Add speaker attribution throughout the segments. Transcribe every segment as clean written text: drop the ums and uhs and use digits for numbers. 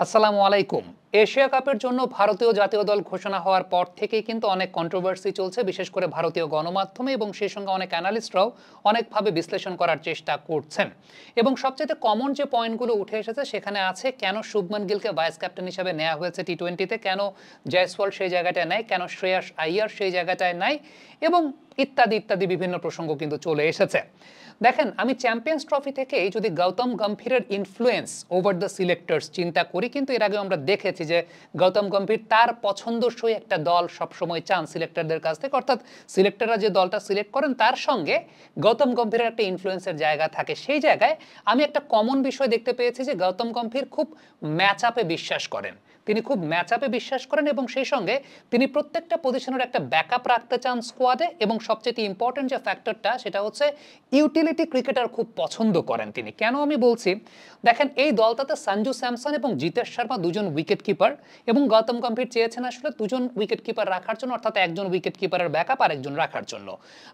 Speaker 1: আসসালামু আলাইকুম। এশিয়া কাপের জন্য ভারতীয় জাতীয় দল ঘোষণা হওয়ার পর থেকেই কিন্তু অনেক কন্ট্রোভার্সি চলছে, বিশেষ করে ভারতীয় গণমাধ্যমে, এবং সেই সঙ্গে অনেক অ্যানালিস্টরাও অনেকভাবে বিশ্লেষণ করার চেষ্টা করছেন। এবং সবচেয়ে কমন যে পয়েন্টগুলো উঠে এসেছে সেখানে আছে কেন শুভমান গিলকে ভাইস ক্যাপ্টেন হিসেবে নেওয়া হয়েছে টি-20-তে, কেন জয়সওয়াল সেই জায়গাটায় নাই, কেন শ্রেয়াস আইয়ার সেই জায়গাটায় নাই, এবং ইত্যাদি ইত্যাদি বিভিন্ন প্রসঙ্গ কিন্তু চলে এসেছে। দেখেন, আমি চ্যাম্পিয়ন্স ট্রফি থেকেই যদি গৌতম গম্ভীরের ইনফ্লুয়েন্স ওভার দ্য সিলেক্টর্স চিন্তা করি, কিন্তু এর আগে আমরা দেখেছি যে গৌতম গম্ভীর তার পছন্দসই একটা দল সবসময় চান সিলেক্টরদের কাছ থেকে, অর্থাৎ সিলেক্টররা যে দলটা সিলেক্ট করেন তার সঙ্গে গৌতম গম্ভীরের একটা ইনফ্লুয়েন্সের জায়গা থাকে। সেই জায়গায় আমি একটা কমন বিষয় দেখতে পেয়েছি যে গৌতম গম্ভীর খুব ম্যাচ আপে বিশ্বাস করেন, তিনি খুব ম্যাচ আপে বিশ্বাস করেন, এবং সেই সঙ্গে তিনি প্রত্যেকটা পজিশনের একটা ব্যাকআপ রাখতে চান স্কোয়াডে, এবং সবচেয়ে ইম্পর্টেন্ট যে ফ্যাক্টরটা সেটা হচ্ছে ইউটিলিটি ক্রিকেটার খুব পছন্দ করেন তিনি। কেন আমি বলছি, দেখেন এই দলটাতে সঞ্জু স্যামসন এবং জিতেশ শর্মা দুজন উইকেট কিপার, এবং গৌতম গম্ভীর চেয়েছেন আসলে দুজন উইকেট কিপার রাখার জন্য, অর্থাৎ একজন উইকেট কিপারের ব্যাকআপ আর একজন রাখার জন্য।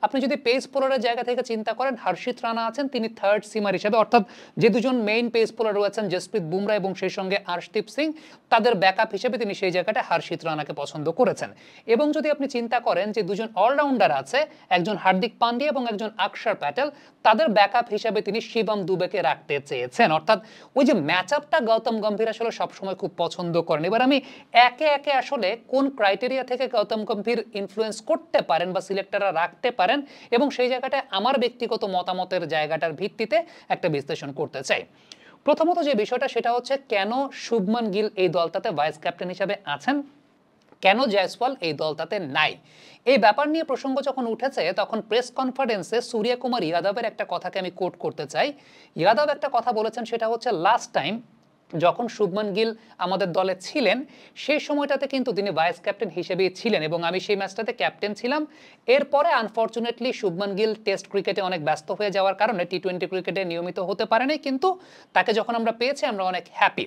Speaker 1: আপনি যদি পেস বোলারের জায়গা থেকে চিন্তা করেন, হর্ষিত রানা আছেন, তিনি থার্ড সিমার হিসেবে, অর্থাৎ যে দুজন মেইন পেস বোলার রয়েছেন জসপ্রীত বুমরা এবং সেই সঙ্গে আর্শদীপ সিং, তাদের ব্যাকআপ হিসেবে তিনি সেই জায়গাটা হর্ষিত রানাকে পছন্দ করেছেন। এবং যদি আপনি চিন্তা করেন যে দুজন অলরাউন্ডার আছে, একজন হার্দিক পান্ডিয়া এবং একজন অক্ষর প্যাটেল, তাদের ব্যাকআপ হিসেবে তিনি শিবম দুবেকে রাখতে চেয়েছেন। অর্থাৎ ওই যে ম্যাচ আপটা গৌতম গম্ভীর আসলে সবসময় খুব পছন্দ করেন। এবার আমি একে একে আসলে কোন ক্রাইটেরিয়া থেকে গৌতম গম্ভীর ইনফ্লুয়েন্স করতে পারেন বা সিলেক্টররা রাখতে পারেন, এবং সেই জায়গাটায় আমার ব্যক্তিগত মতামতের জায়গাটার ভিত্তিতে একটা বিশ্লেষণ করতে চাই। প্রথমত যে বিষয়টা সেটা হচ্ছে কেন শুভমান গিল এই দলটাতে ভাইস ক্যাপ্টেন হিসেবে আছেন, কেন জয়সওয়াল এই দলটাতে নাই। এই ব্যাপার নিয়ে প্রসঙ্গ যখন উঠেছে তখন প্রেস কনফারেন্সে সূর্যকুমার যাদবের একটা কথাকে আমি কোট করতে চাই। যাদব একটা কথা বলেছেন, সেটা হচ্ছে লাস্ট টাইম যখন শুভমান গিল আমাদের দলে ছিলেন সেই সময়টাতে কিন্তু তিনি ভাইস ক্যাপ্টেন হিসেবেই ছিলেন, এবং আমি সেই ম্যাচটাতে ক্যাপ্টেন ছিলাম। এরপরে আনফর্চুনেটলি শুভমান গিল টেস্ট ক্রিকেটে অনেক ব্যস্ত হয়ে যাওয়ার কারণে টি-20 ক্রিকেটে নিয়মিত হতে পারেনি, কিন্তু তাকে যখন আমরা পেয়েছি আমরা অনেক হ্যাপি।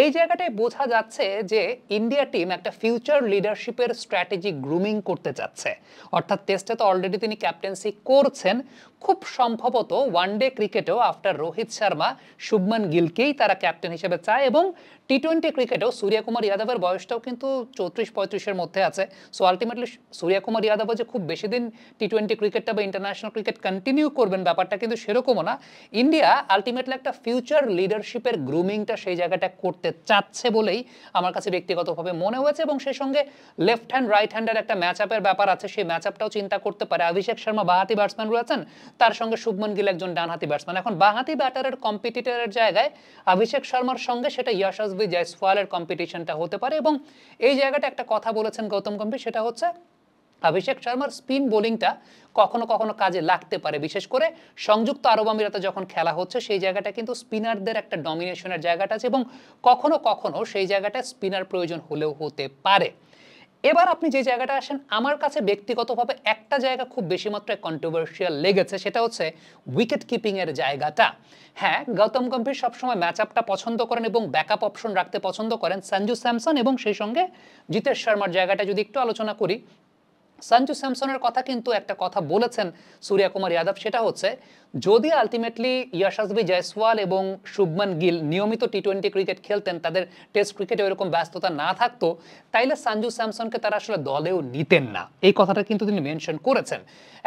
Speaker 1: এই জায়গাটায় বোঝা যাচ্ছে যে ইন্ডিয়া টিম একটা ফিউচার লিডারশিপের স্ট্র্যাটেজি গ্রুমিং করতে যাচ্ছে, অর্থাৎ টেস্টে তো অলরেডি তিনি ক্যাপ্টেন্সি করছেন, খুব সম্ভবত ওয়ানডে ক্রিকেটেও আফটার রোহিত শর্মা শুভমান গিলকেই তারা ক্যাপ্টেন হিসেবে চায়, এবং টি-20 ক্রিকেটেও সূর্যকুমার যাদবের বয়সটাও কিন্তু 34-35-এর মধ্যে আছে। সো আলটিমেটলি সূর্যকুমার যাদব যে খুব বেশি দিন টি-20 ক্রিকেটটা বা ইন্টারন্যাশনাল ক্রিকেট কন্টিনিউ করবেন ব্যাপারটা কিন্তু সেরকমও না। ইন্ডিয়া আলটিমেটলি একটা ফিউচার লিডারশিপের গ্রুমিংটা সেই জায়গাটা করতে চাচ্ছে বলেই আমার কাছে ব্যক্তিগতভাবে মনে হয়েছে, এবং সেই সঙ্গে লেফট হ্যান্ড রাইট হ্যান্ডের একটা ম্যাচ আপের ব্যাপার আছে, সেই ম্যাচ আপটাও চিন্তা করতে পারে। অভিষেক শর্মা বাঁহাতি ব্যাটসম্যান রয়েছেন, তার সঙ্গে শুভমান গিল একজন ডানহাতি ব্যাটসম্যান। এখন বাঁহাতি ব্যাটারের কম্পিটিটরের জায়গায় অভিষেক শর্মার সঙ্গে সেটা যশস্বী জয়সওয়ালের কম্পিটিশনটা হতে পারে, এবং এই জায়গাটা একটা কথা বলেছেন গৌতম গম্ভীর, সেটা হচ্ছে অভিষেক শর্মার স্পিন বোলিংটা কখনো কখনো কাজে লাগতে পারে, বিশেষ করে সংযুক্ত আরব আমিরাতে যখন খেলা হচ্ছে সেই জায়গাটা কিন্তু স্পিনারদের একটা ডমিনেশনের জায়গাটা আছে, এবং কখনো কখনো সেই জায়গাটা স্পিনার প্রয়োজন হলেও হতে পারে। এবার আপনি যে জায়গাটা আসেন, আমার কাছে ব্যক্তিগতভাবে একটা জায়গা খুব বেশি মাত্রায় কন্ট্রোভার্সিয়াল লেগেছে, সেটা হচ্ছে উইকেট কিপিং এর জায়গাটা। হ্যাঁ, গৌতম গম্ভীর সবসময় ম্যাচ আপটা পছন্দ করেন এবং ব্যাকআপ অপশন রাখতে পছন্দ করেন সঞ্জু স্যামসন এবং সেই সঙ্গে জিতেশ শর্মার জায়গাটা যদি একটু আলোচনা করি, সঞ্জু স্যামসনের কথা কিন্তু একটা কথা বলেছেন সূর্যকুমার যাদব, সেটা হচ্ছে যদি আলটিমেটলি যশস্বী জয়সওয়াল এবং শুভমান গিল নিয়মিত টি-20 ক্রিকেট খেলতেন, তাদের টেস্ট ক্রিকেটে এরকম ব্যস্ততা না থাকতো, তাইলে সঞ্জু স্যামসনকে তারা আসলে দলেও নিতেন না। এই কথাটা কিন্তু তিনি মেনশন করেছেন।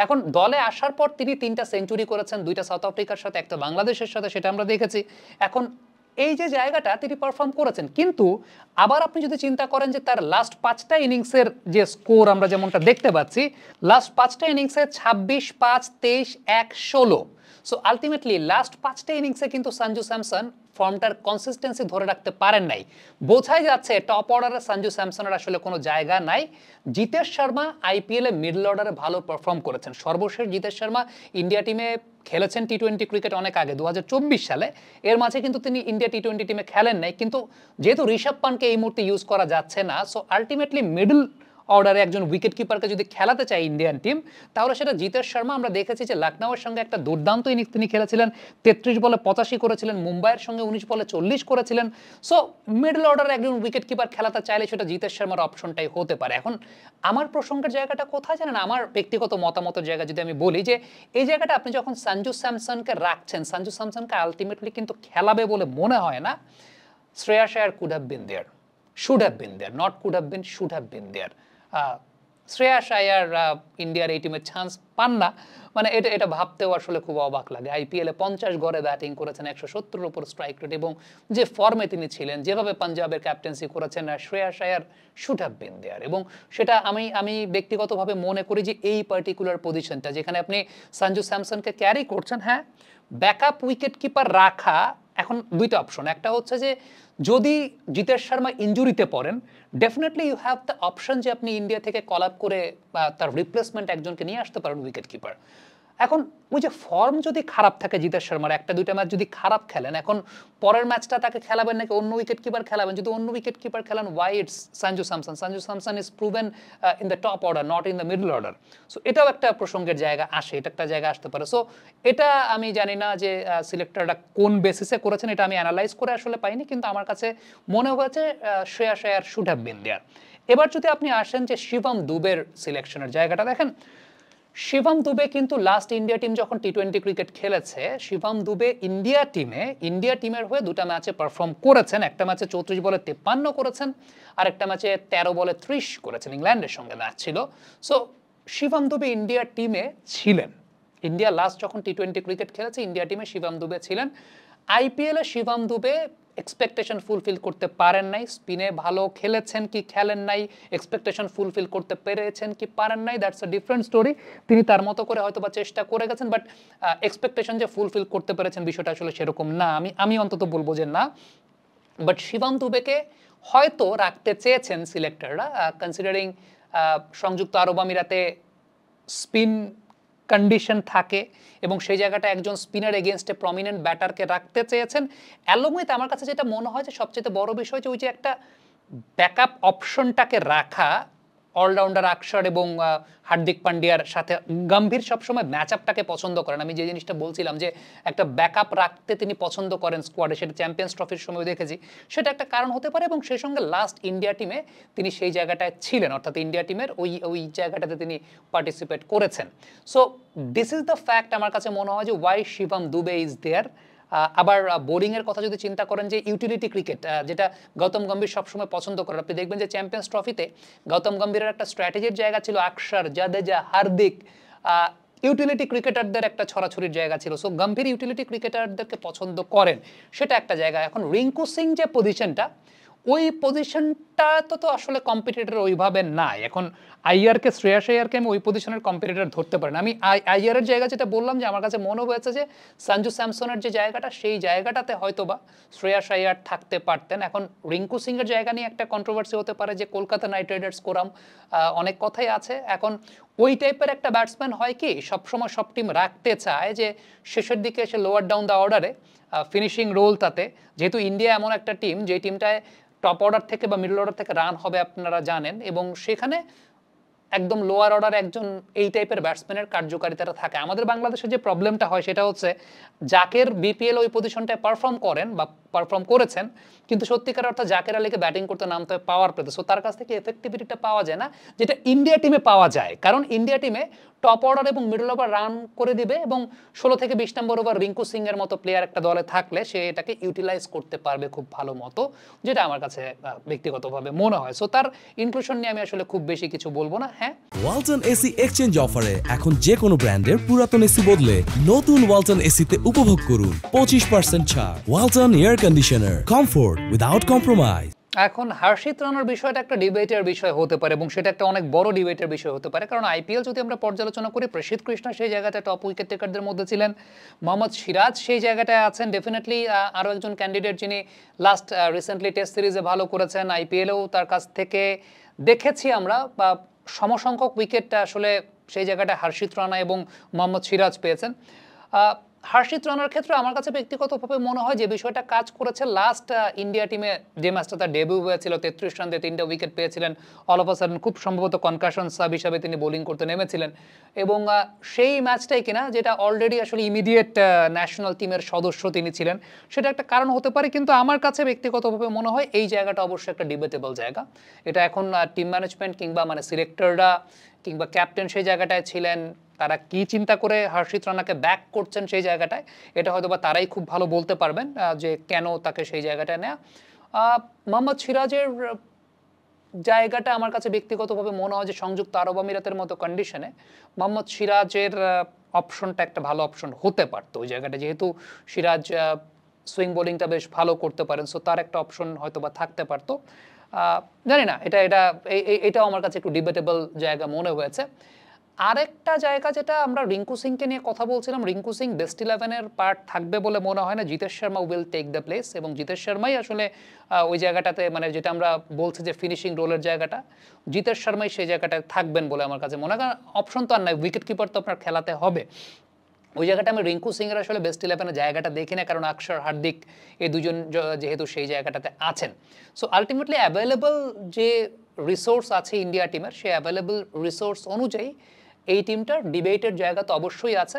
Speaker 1: এখন দলে আসার পর তিনি 3টা সেঞ্চুরি করেছেন, 2টা সাউথ আফ্রিকার সাথে, একটা বাংলাদেশের সাথে, সেটা আমরা দেখেছি। এখন এই যে জায়গাটা তিনি পারফর্ম করেছেন, কিন্তু আবার আপনি যদি চিন্তা করেন যে তার লাস্ট 5টা ইনিংসের যে স্কোর আমরা যেমনটা দেখতে পাচ্ছি, লাস্ট 5টা ইনিংসে 26-5, 23-1, 16। সো আলটিমেটলি লাস্ট 5টা ইনিংসে কিন্তু সঞ্জু স্যামসন ফর্মটার কনসিস্টেন্সি ধরে রাখতে পারেন নাই। বোঝাই যাচ্ছে টপ অর্ডারে সঞ্জু স্যামসনের আসলে কোনো জায়গা নাই। জিতেশ শর্মা আইপিএলে মিডল অর্ডারে ভালো পারফর্ম করেছেন। সর্বশেষ জিতেশ শর্মা ইন্ডিয়া টিমে খেলেছেন টি-20 ক্রিকেট অনেক আগে, 2024 সালে। এর মাঝে কিন্তু তিনি ইন্ডিয়া টি-20 টিমে খেলেন নাই, কিন্তু যেহেতু ঋষভ পান্টকে এই মুহূর্তে ইউজ করা যাচ্ছে না, সো আলটিমেটলি মিডল অর্ডারে একজন উইকেট কিপারকে যদি খেলাতে চায় ইন্ডিয়ান টিম, তাহলে সেটা জিতেশ শর্মা। আমরা দেখেছি যে লখনউয়ের সঙ্গে একটা দুর্দান্ত ইনিংস তিনি খেলেছিলেন, 33 বলে 85 করেছিলেন, মুম্বাইয়ের সঙ্গে 19 বলে 40 করেছিলেন। সো মিডল অর্ডারে একজন উইকেট কিপার খেলাতে চাইলে সেটা জিতেশ শর্মার অপশনটাই হতে পারে। এখন আমার প্রসঙ্গের জায়গাটা কোথায় জানেন, আমার ব্যক্তিগত মতামতের জায়গা যদি আমি বলি, যে এই জায়গাটা আপনি যখন সঞ্জু স্যামসনকে রাখছেন, সঞ্জু স্যামসনকে আলটিমেটলি কিন্তু খেলাবে বলে মনে হয় না। Shreya Iyer could have been there, should have been there, not could have been, should have been there. Shreyas আয়ার ইন্ডিয়ার এই টিমের চান্স পান না, মানে এটা এটা ভাবতেও আসলে খুব অবাক লাগে। আইপিএলে 50 গড়ে ব্যাটিং করেছেন, 170-এর উপর স্ট্রাইক রেট, এবং যে ফর্মে তিনি ছিলেন, যেভাবে পাঞ্জাবের ক্যাপ্টেন্সি করেছেন, শ্রেয়াস আয়ার শুড হ্যাভ বিন দেয়ার। এবং সেটা আমি ব্যক্তিগতভাবে মনে করি যে এই পার্টিকুলার পজিশনটা যেখানে আপনি সঞ্জু স্যামসনকে ক্যারি করছেন, হ্যাঁ ব্যাকআপ উইকেট কিপার রাখা, এখন দুইটা অপশন, একটা হচ্ছে যে যদি জিতেশ শর্মা ইনজুরিতে পড়েন, definitely you have the option যে আপনি ইন্ডিয়া থেকে কল আপ করে তার রিপ্লেসমেন্ট একজনকে নিয়ে আসতে পারেন উইকেট কিপার। এখন ওই যে ফর্ম যদি খারাপ থাকে জিতেশ শর্মার, একটা দুইটা ম্যাচ যদি খারাপ খেলেন, এখন পরের ম্যাচটা তাকে খেলাবেন নাকি অন্য উইকেট কিপার খেলাবেন? যদি অন্য উইকেট কিপার খেলান, why it's Sanju Samson? Sanju Samson is proven in the top order, not in the middle order. So এটাও একটা প্রসঙ্গের জায়গা আসে, এটা একটা জায়গা আসতে পারে। সো এটা আমি জানি না যে সিলেক্টররা কোন বেসিসে করেছেন, এটা আমি অ্যানালাইজ করে আসলে পাইনি, কিন্তু আমার কাছে মনে হয়েছে শ্রেয়াস আয়ার শুড হ্যাভ বিন দেয়ার। এবার যদি আপনি আসেন যে শিবম দুবের সিলেকশনের জায়গাটা দেখেন, শিবম দুবে কিন্তু লাস্ট ইন্ডিয়া টিম যখন টি-20 ক্রিকেট খেলেছে, শিবম দুবে ইন্ডিয়া টিমের হয়ে দুটা ম্যাচে পারফর্ম করেছেন। একটা ম্যাচে 34 বলে 53 করেছেন, আর একটা ম্যাচে 13 বলে 30 করেছেন, ইংল্যান্ডের সঙ্গে ম্যাচ ছিল। সো শিবম দুবে ইন্ডিয়া টিমে ছিলেন, ইন্ডিয়া লাস্ট যখন টি-20 ক্রিকেট খেলেছে ইন্ডিয়া টিমে শিবম দুবে ছিলেন। আইপিএলে শিবম দুবে এক্সপেকটেশন ফুলফিল করতে পারেন নাই, স্পিনে ভালো খেলেছেন কি খেলেন নাই, এক্সপেকটেশন ফুলফিল করতে পেরেছেন কি পারেন নাই, দ্যাটস আ ডিফারেন্ট স্টোরি। তিনি তার মতো করে হয়তো বা চেষ্টা করে গেছেন, বাট এক্সপেকটেশন যে ফুলফিল করতে পেরেছেন বিষয়টা আসলে সেরকম না, আমি অন্তত বলবো যে না। বাট শিবম দুবেকে হয়তো রাখতে চেয়েছেন সিলেক্টররা, কনসিডারিং সংযুক্ত আরব আমিরাতে স্পিন কন্ডিশন থাকে এবং সেই জায়গাটা একজন স্পিনার এগেনস্টে প্রমিনেন্ট ব্যাটারকে রাখতে চেয়েছেন। অ্যালং উইথ আমার কাছে যেটা মনে হয় যে সবচেয়ে বড় বিষয় যে ওই যে একটা ব্যাকআপ অপশনটাকে রাখা, অলরাউন্ডার আকসার এবং হার্দিক পান্ডিয়ার সাথে গম্ভীর সবসময় ম্যাচ আপটাকে পছন্দ করেন। আমি যে জিনিসটা বলছিলাম যে একটা ব্যাকআপ রাখতে তিনি পছন্দ করেন স্কোয়াডে, সেটা চ্যাম্পিয়ন্স ট্রফির সময় দেখেছি, সেটা একটা কারণ হতে পারে। এবং সেই সঙ্গে লাস্ট ইন্ডিয়া টিমে তিনি সেই জায়গাটায় ছিলেন, অর্থাৎ ইন্ডিয়া টিমের ওই জায়গাটাতে তিনি পার্টিসিপেট করেছেন। So this is the fact আমার কাছে মনে হয় যে Y Shivam Dubey is there. আবার বোলিংয়ের কথা যদি চিন্তা করেন যে ইউটিলিটি ক্রিকেট, যেটা গৌতম গম্ভীর সবসময় পছন্দ করেন, আপনি দেখবেন যে চ্যাম্পিয়ন্স ট্রফিতে গৌতম গম্ভীরের একটা স্ট্র্যাটেজির জায়গা ছিল, আকসার, জাদেজা, হার্দিক ইউটিলিটি ক্রিকেটারদের একটা ছড়াছড়ির জায়গা ছিল। সো গম্ভীর ইউটিলিটি ক্রিকেটারদেরকে পছন্দ করেন, সেটা একটা জায়গা। এখন রিঙ্কু সিং যে পজিশনটা, ওই পজিশনটা তো আসলে কম্পিটিটর ওইভাবে নাই। এখন আইয়ারকে, শ্রেয়াস আইয়ারকে আমি ওই পজিশনের কম্পিটিটর ধরতে পারি না। আমি আইয়ারের জায়গা যেটা বললাম যে আমার কাছে মনে হয়েছে যে সঞ্জু স্যামসনের যে জায়গাটা, সেই জায়গাটাতে হয়তো বা শ্রেয়াস আইয়ার থাকতে পারতেন। এখন রিঙ্কু সিংয়ের জায়গা নিয়ে একটা কন্ট্রোভার্সি হতে পারে যে কলকাতা নাইট রাইডার্স কোরাম, অনেক কথাই আছে। এখন ওই টাইপের একটা ব্যাটসম্যান হয় কি সবসময় সব টিম রাখতে চায় যে শেষের দিকে এসে লোয়ার ডাউন দ্য অর্ডারে ফিনিশিং রোল, তাতে যেহেতু ইন্ডিয়া এমন একটা টিম যে টিমটায় টপ অর্ডার থেকে বা মিডল অর্ডার থেকে রান হবে আপনারা জানেন, এবং সেখানে একদম লোয়ার অর্ডার একজন এই টাইপের ব্যাটসম্যানের কার্যকারিতাটা থাকে। আমাদের বাংলাদেশে যে প্রবলেমটা হয় সেটা হচ্ছে জাকের বিপিএল ওই পজিশনটায় পারফর্ম করেন বা পারফর্ম করেছেন, কিন্তু সত্যিকার অর্থে জাকের আলীকে ব্যাটিং করতে নামতে হয় পাওয়ার প্লেতে। সো তার কাছ থেকে এফেক্টিভিটিটা পাওয়া যায় না, যেটা ইন্ডিয়া টিমে পাওয়া যায়। কারণ ইন্ডিয়া টিমে টপ অর্ডার এবং মিডল ওভার রান করে দিবে, এবং 16 থেকে 20 নম্বর ওভার রিঙ্কু সিং এর মতো প্লেয়ার একটা দলে থাকলে সে এটাকে ইউটিলাইজ করতে পারবে খুব ভালো মতো, যেটা আমার কাছে ব্যক্তিগতভাবে মনে হয়। সো তার ইনক্লুশন নিয়ে আমি আসলে খুব বেশি কিছু বলবো না। হ্যাঁ,
Speaker 2: ওয়ালটন এসি এক্সচেঞ্জ অফারে এখন যে কোনো ব্র্যান্ডের পুরাতন এসি বদলে নতুন ওয়ালটন এসিতে উপভোগ করুন 25% ছাড়। Walton air conditioner, comfort without compromise.
Speaker 1: এখন হর্ষিত রানার বিষয়টা একটা ডিবেটের বিষয় হতে পারে, এবং সেটা একটা অনেক বড় ডিবেটের বিষয় হতে পারে। কারণ আইপিএল যদি আমরা পর্যালোচনা করি, প্রসিদ্ধ কৃষ্ণা সেই জায়গাটায় টপ উইকেট টেকারদের মধ্যে ছিলেন, মোহাম্মদ সিরাজ সেই জায়গাটায় আছেন, ডেফিনেটলি আরও একজন ক্যান্ডিডেট যিনি লাস্ট রিসেন্টলি টেস্ট সিরিজে ভালো করেছেন, আইপিএলেও তার কাছ থেকে দেখেছি আমরা বা সমসংখ্যক উইকেট আসলে সেই জায়গাটায় হর্ষিত রানা এবং মোহাম্মদ সিরাজ পেয়েছেন। হর্ষিত রানার ক্ষেত্রে আমার কাছে ব্যক্তিগতভাবে মনে হয় যে বিষয়টা কাজ করেছে লাস্ট ইন্ডিয়া টিমে যে ম্যাচটা তার ডেবিউ হয়েছিল, 33 রান দিয়ে 3টা উইকেট পেয়েছিলেন, অল অফ আ সাডেন খুব সম্ভবত কনকাশন সাব হিসাবে তিনি বোলিং করতে নেমেছিলেন, এবং সেই ম্যাচটাই কিনা যেটা অলরেডি আসলে ইমিডিয়েট ন্যাশনাল টিমের সদস্য তিনি ছিলেন, সেটা একটা কারণ হতে পারে। কিন্তু আমার কাছে ব্যক্তিগতভাবে মনে হয় এই জায়গাটা অবশ্যই একটা ডিবেটেবল জায়গা। এটা এখন টিম ম্যানেজমেন্ট কিংবা মানে সিলেক্টররা কিংবা ক্যাপ্টেন সেই জায়গাটায় ছিলেন, তারা কি চিন্তা করে হর্ষিত রানাকে ব্যাক করছেন সেই জায়গাটায়, এটা হয়তো বা তারাই খুব ভালো বলতে পারবেন যে কেন তাকে সেই জায়গাটায় নেয়া। মোহাম্মদ সিরাজের জায়গাটা আমার কাছে ব্যক্তিগতভাবে মনে হয় যে সংযুক্ত আরব আমিরাতের মতো কন্ডিশনে মোহাম্মদ সিরাজের অপশনটা একটা ভালো অপশন হতে পারতো ওই জায়গাটা, যেহেতু সিরাজ সুইং বোলিংটা বেশ ভালো করতে পারেন, সো তার একটা অপশন হয়তো বা থাকতে পারতো। জানি না, এটাও আমার কাছে একটু ডিবেটেবল জায়গা মনে হয়েছে। আরেকটা জায়গা যেটা আমরা রিঙ্কু সিংকে নিয়ে কথা বলছিলাম, রিঙ্কু সিং বেস্ট 11-এর পার্ট থাকবে বলে মনে হয় না। Jitesh Sharma will take the place, এবং জিতেশ শর্মাই আসলে ওই জায়গাটাতে, মানে যেটা আমরা বলছি যে ফিনিশিং রোলের জায়গাটা, জিতেশ শর্মাই সেই জায়গাটায় থাকবেন বলে আমার কাছে মনে হয়। কারণ অপশন তো আর নাই, উইকেট কিপার তো আপনার খেলাতে হবে। ওই জায়গাটা আমি রিঙ্কু সিংয়ের আসলে বেস্ট 11-এর জায়গাটা দেখি না, কারণ অক্ষর হার্দিক এই দুজন যেহেতু সেই জায়গাটাতে আছেন। সো আলটিমেটলি অ্যাভেলেবল যে রিসোর্স আছে ইন্ডিয়া টিমের, সেই অ্যাভেলেবল রিসোর্স অনুযায়ী এই টিমটার ডিবেটের জায়গা তো অবশ্যই আছে।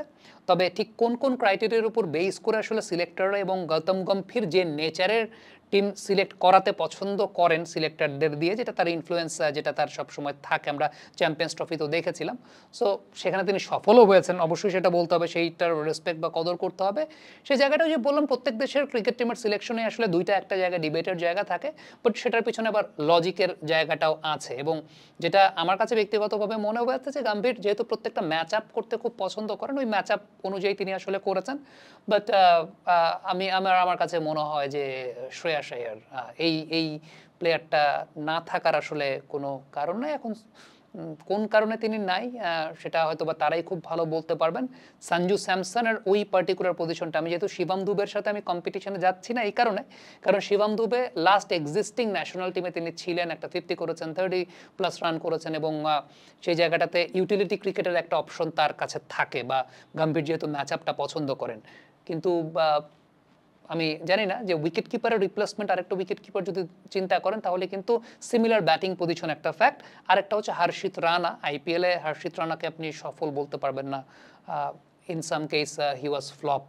Speaker 1: তবে ঠিক কোন কোন ক্রাইটেরিয়ার উপর বেস করে আসলে সিলেক্টররা এবং গৌতম গম্ভীর যে নেচারের টিম সিলেক্ট করাতে পছন্দ করেন সিলেক্টরদের দিয়ে, যেটা তার ইনফ্লুয়েন্স, যেটা তার সবসময় থাকে, আমরা চ্যাম্পিয়ন্স ট্রফিতেও দেখেছিলাম। সো সেখানে তিনি সফলও হয়েছেন, অবশ্যই সেটা বলতে হবে, সেইটার রেসপেক্ট বা কদর করতে হবে। সেই জায়গাটা যে বললাম, প্রত্যেক দেশের ক্রিকেট টিমের সিলেকশনে আসলে দুইটা একটা জায়গায় ডিবেটের জায়গা থাকে, বাট সেটার পিছনে আবার লজিকের জায়গাটাও আছে। এবং যেটা আমার কাছে ব্যক্তিগতভাবে মনে হয়েছে যে গম্ভীর যেহেতু প্রত্যেকটা ম্যাচ আপ করতে খুব পছন্দ করেন, ওই ম্যাচ আপ অনুযায়ী তিনি আসলে করেছেন। বাট আমার কাছে মনে হয় যে শ্রেয়াস আইয়ার এই প্লেয়ারটা না থাকার আসলে কোনো কারণ নাই। এখন কোন কারণে তিনি নাই সেটা হয়তো বা তারাই খুব ভালো বলতে পারবেন। সঞ্জু স্যামসনের ওই পার্টিকুলার পজিশনটা, আমি যেহেতু শিবম দুবের সাথে আমি কম্পিটিশনে যাচ্ছি না এই কারণে, কারণ Shivam Dube last existing national টিমে তিনি ছিলেন, একটা 50 করেছেন, 30+ রান করেছেন, এবং সেই জায়গাটাতে ইউটিলিটি ক্রিকেটের একটা অপশন তার কাছে থাকে, বা গম্ভীর যেহেতু ম্যাচ আপটা পছন্দ করেন। কিন্তু আমি জানি না যে উইকেট কিপারের রিপ্লেসমেন্ট, আরেকটা উইকেট কিপার যদি চিন্তা করেন তাহলে কিন্তু সিমিলার ব্যাটিং পজিশন একটা ফ্যাক্ট। আরেকটা হচ্ছে হর্ষিত রানা, আইপিএলে হর্ষিত রানাকে আপনি সফল বলতে পারবেন না। In some case he was flop,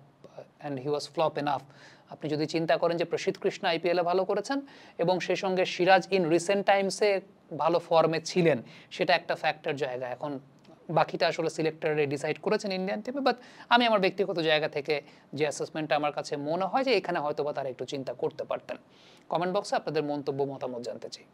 Speaker 1: and he was flop enough. আপনি যদি চিন্তা করেন যে প্রসিদ্ধ কৃষ্ণ আইপিএলে ভালো করেছেন, এবং সেই সঙ্গে সিরাজ ইন রিসেন্ট টাইমসে ভালো ফর্মে ছিলেন, সেটা একটা ফ্যাক্টর জায়গা। এখন বাকিটা আসলে সিলেক্টরে ডিসাইড করেছেন ইন্ডিয়ান টিমে, বাট আমি আমার ব্যক্তিগত জায়গা থেকে যে অ্যাসেসমেন্টটা আমার কাছে মনে হয় যে এখানে হয়তো বা তারা একটু চিন্তা করতে পারতেন। কমেন্ট বক্সে আপনাদের মন্তব্য মতামত জানতে চাই।